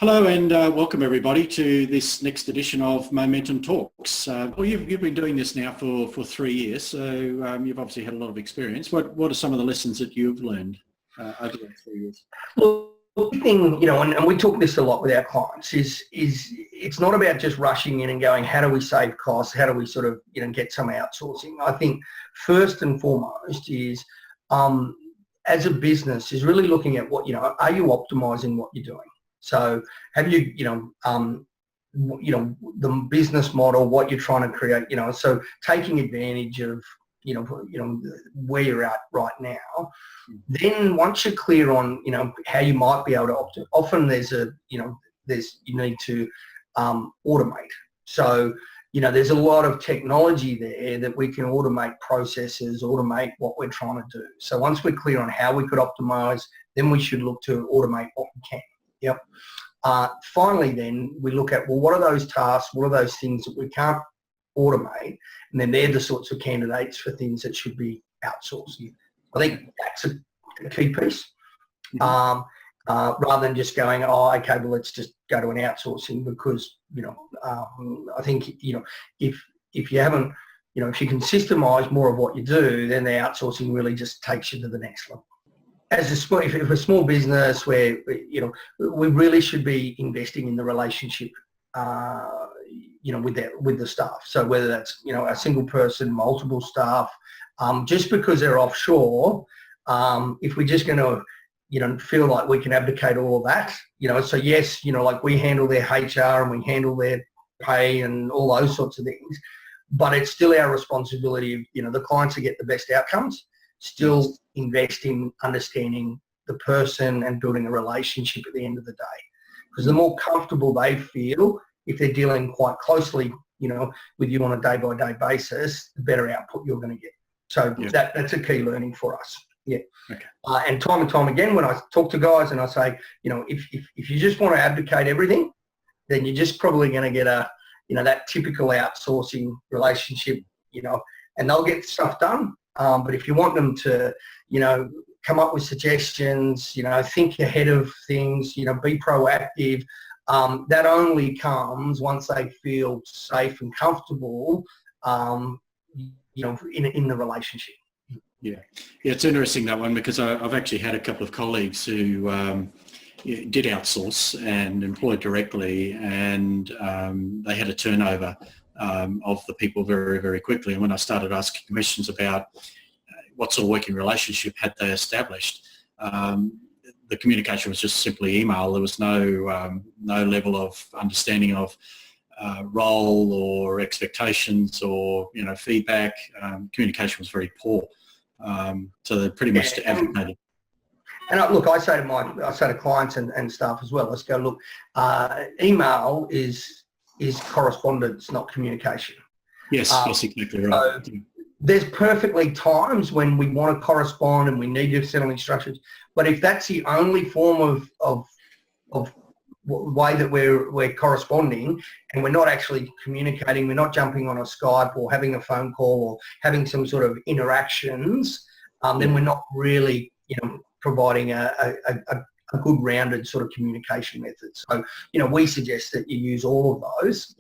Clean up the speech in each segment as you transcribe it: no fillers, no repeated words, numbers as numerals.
Hello and welcome everybody to this next edition of Momentum Talks. You've been doing this now for 3 years, so you've obviously had a lot of experience. What are some of the lessons that you've learned over those 3 years? Look, the thing, and we talk this a lot with our clients, is it's not about just rushing in and going, how do we save costs? How do we sort of, get some outsourcing? I think first and foremost is, as a business, is really looking at what, are you optimizing what you're doing? So have you, the business model, what you're trying to create, so taking advantage of, where you're at right now. Then once you're clear on, how you might be able to often there's you need to automate. So, there's a lot of technology there that we can automate processes, automate what we're trying to do. So once we're clear on how we could optimize, then we should look to automate what we can. Yep. Finally, then we look at, well, what are those tasks? What are those things that we can't automate? And then they're the sorts of candidates for things that should be outsourced. I think that's a key piece. Rather than just going, oh, okay, well, let's just go to an outsourcing because, I think, if you haven't, if you can systemize more of what you do, then the outsourcing really just takes you to the next level. As if a small business where, we really should be investing in the relationship, with the staff. So whether that's, a single person, multiple staff, just because they're offshore, if we're just going to, feel like we can abdicate all of that, so yes, like we handle their HR and we handle their pay and all those sorts of things, but it's still our responsibility, the clients to get the best outcomes. Still invest in understanding the person and building a relationship at the end of the day. Because the more comfortable they feel, if they're dealing quite closely, with you on a day-by-day basis, the better output you're going to get. So that's a key learning for us. Yeah. Okay. And time again, when I talk to guys and I say, if you just want to abdicate everything, then you're just probably going to get that typical outsourcing relationship, and they'll get stuff done. But if you want them to, come up with suggestions, think ahead of things, be proactive, that only comes once they feel safe and comfortable, in the relationship. Yeah, it's interesting, that one, because I've actually had a couple of colleagues who did outsource and employed directly, and they had a turnover of the people very, very quickly. And when I started asking questions about what sort of working relationship had they established, the communication was just simply email. There was no level of understanding of role or expectations or feedback. Communication was very poor. So they pretty much advocated. And look, I say to clients and staff as well, let's go, look, email is correspondence, not communication. Yes, that's exactly right. So there's perfectly times when we want to correspond and we need to settle instructions, but if that's the only form of way that we're corresponding and we're not actually communicating, we're not jumping on a Skype or having a phone call or having some sort of interactions, then we're not really, providing a good rounded sort of communication method. So, we suggest that you use all of those,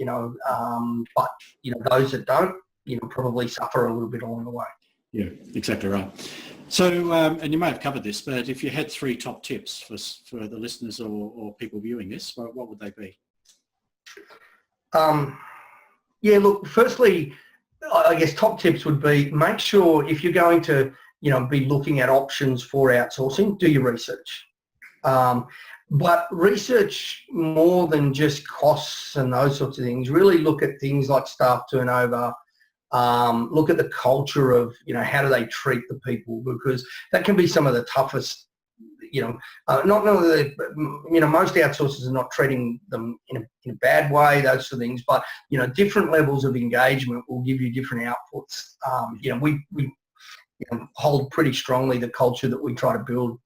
but, those that don't, probably suffer a little bit along the way. Yeah, exactly right. So, and you may have covered this, but if you had 3 top tips for the listeners or people viewing this, what would they be? Look, firstly, I guess top tips would be make sure if you're going to, be looking at options for outsourcing, do your research. But research more than just costs and those sorts of things. Really look at things like staff turnover. Look at the culture of, how do they treat the people, because that can be some of the toughest, not only, most outsourcers are not treating them in a bad way, those sort of things, but, different levels of engagement will give you different outputs. We hold pretty strongly the culture that we try to build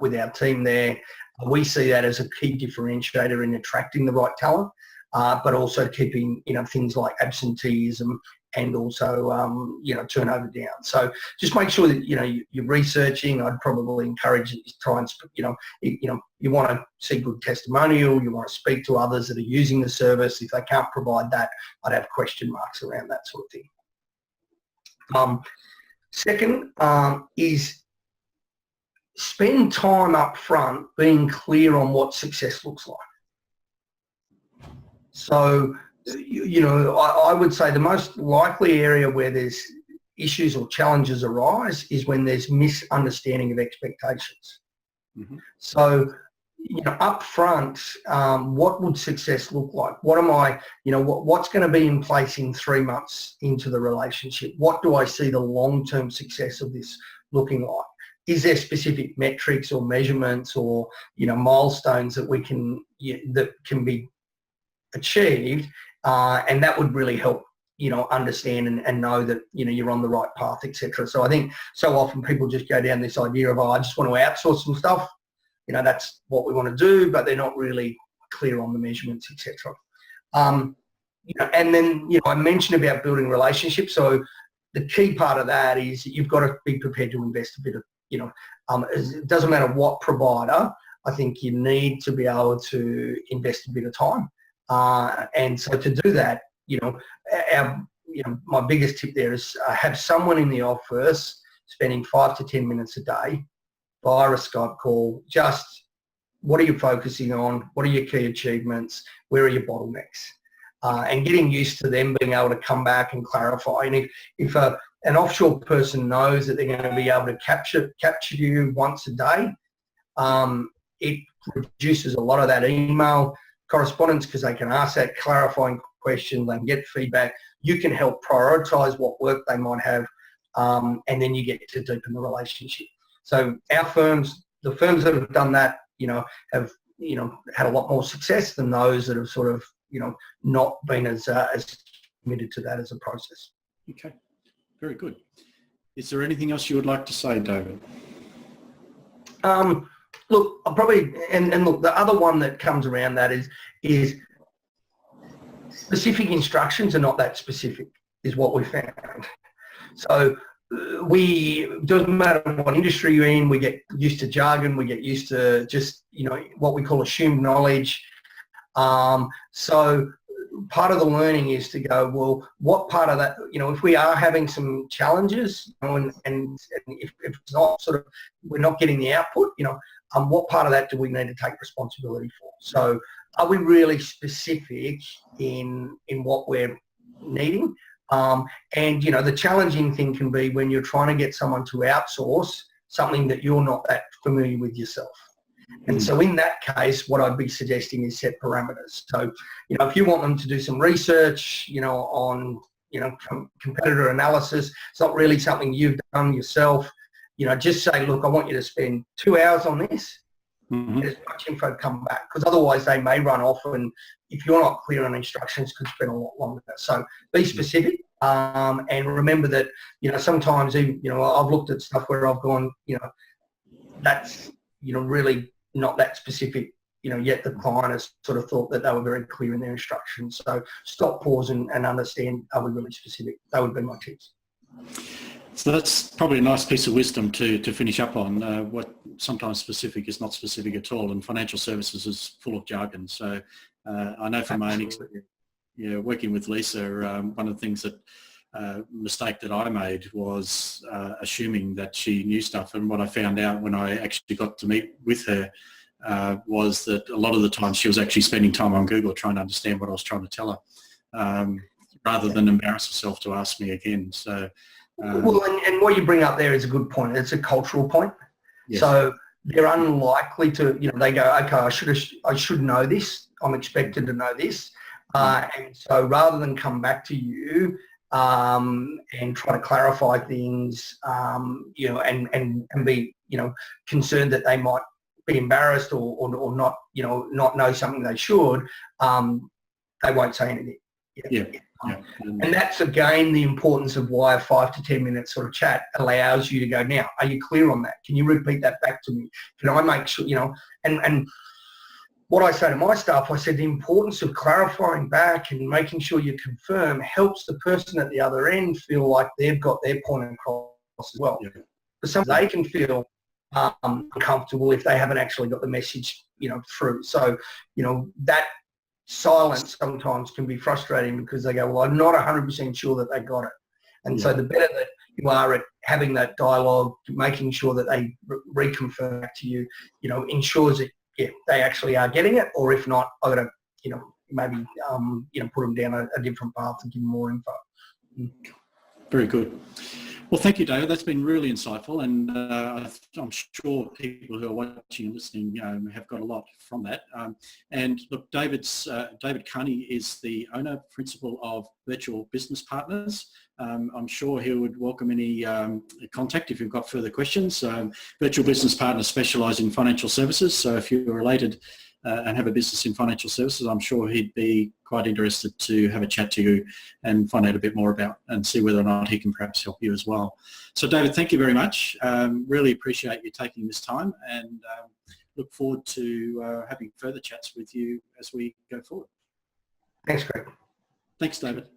with our team there. We see that as a key differentiator in attracting the right talent, but also keeping, things like absenteeism and also, turnover down. So just make sure that, you're researching. I'd probably encourage you to try and, you want to see good testimonial, you want to speak to others that are using the service. If they can't provide that, I'd have question marks around that sort of thing. Second is spend time up front being clear on what success looks like. So, I would say the most likely area where there's issues or challenges arise is when there's misunderstanding of expectations. Mm-hmm. So, up front, what would success look like? What am I, what's going to be in place in 3 months into the relationship? What do I see the long-term success of this looking like? Is there specific metrics or measurements or, milestones that that can be achieved? And that would really help, understand and know that, you're on the right path, etc. So I think so often people just go down this idea of, I just want to outsource some stuff. That's what we want to do, but they're not really clear on the measurements, etc. And then, I mentioned about building relationships. So the key part of that is you've got to be prepared to invest a bit of, it doesn't matter what provider, I think you need to be able to invest a bit of time. And so to do that, my biggest tip there is have someone in the office spending 5 to 10 minutes a day via a Skype call. Just what are you focusing on? What are your key achievements? Where are your bottlenecks? And getting used to them being able to come back and clarify. And if an offshore person knows that they're going to be able to capture you once a day, it reduces a lot of that email correspondence because they can ask that clarifying question, they can get feedback. You can help prioritise what work they might have, and then you get to deepen the relationship. So our firms, the firms that have done that, have had a lot more success than those that have sort of not been as committed to that as a process. Okay, very good. Is there anything else you would like to say, David? Look, I'll probably, and look, the other one that comes around that is specific instructions are not that specific, is what we found. So doesn't matter what industry you're in, we get used to jargon, we get used to just, what we call assumed knowledge. So part of the learning is to go, well, what part of that, if we are having some challenges, and if it's not sort of, we're not getting the output, what part of that do we need to take responsibility for? So are we really specific in what we're needing? And, the challenging thing can be when you're trying to get someone to outsource something that you're not that familiar with yourself. And so in that case, what I'd be suggesting is set parameters. So, if you want them to do some research, on, competitor analysis, it's not really something you've done yourself, just say, look, I want you to spend 2 hours on this, get as much info come back, because otherwise they may run off and if you're not clear on instructions, could spend a lot longer. So be specific, and remember that, sometimes even, I've looked at stuff where I've gone, that's, really not that specific, yet the client has sort of thought that they were very clear in their instructions. So stop, pause and understand, are we really specific? That would be my tips. So that's probably a nice piece of wisdom to finish up on. What sometimes specific is not specific at all, and financial services is full of jargon. So I know from my own experience, working with Lisa, one of the things that mistake that I made was assuming that she knew stuff, and what I found out when I actually got to meet with her was that a lot of the time she was actually spending time on Google trying to understand what I was trying to tell her, rather than embarrass herself to ask me again. So. Well, and what you bring up there is a good point. It's a cultural point. Yes. So they're unlikely to, they go, okay, I should know this. I'm expected to know this. And so rather than come back to you and try to clarify things, and be, concerned that they might be embarrassed or not, not know something they should, they won't say anything. Yeah. And that's, again, the importance of why a 5 to 10 minute sort of chat allows you to go, now, are you clear on that? Can you repeat that back to me? Can I make sure, and what I say to my staff, I said the importance of clarifying back and making sure you confirm helps the person at the other end feel like they've got their point across as well. Yeah. Because sometimes they can feel uncomfortable if they haven't actually got the message, through. So, that silence sometimes can be frustrating because they go, well, I'm not 100% sure that they got it. And so the better that you are at having that dialogue, making sure that they reconfirm back to you, ensures that they actually are getting it, or if not, I've got to, maybe, put them down a different path and give them more info. Very good. Well, thank you, David. That's been really insightful, and I'm sure people who are watching and listening have got a lot from that. And look, David Carney is the owner, principal of Virtual Business Partners. I'm sure he would welcome any contact if you've got further questions. Virtual Business Partners specialise in financial services, so if you're related and have a business in financial services, I'm sure he'd be quite interested to have a chat to you and find out a bit more about and see whether or not he can perhaps help you as well. So David, thank you very much. Really appreciate you taking this time, and look forward to having further chats with you as we go forward. Thanks, Greg. Thanks, David.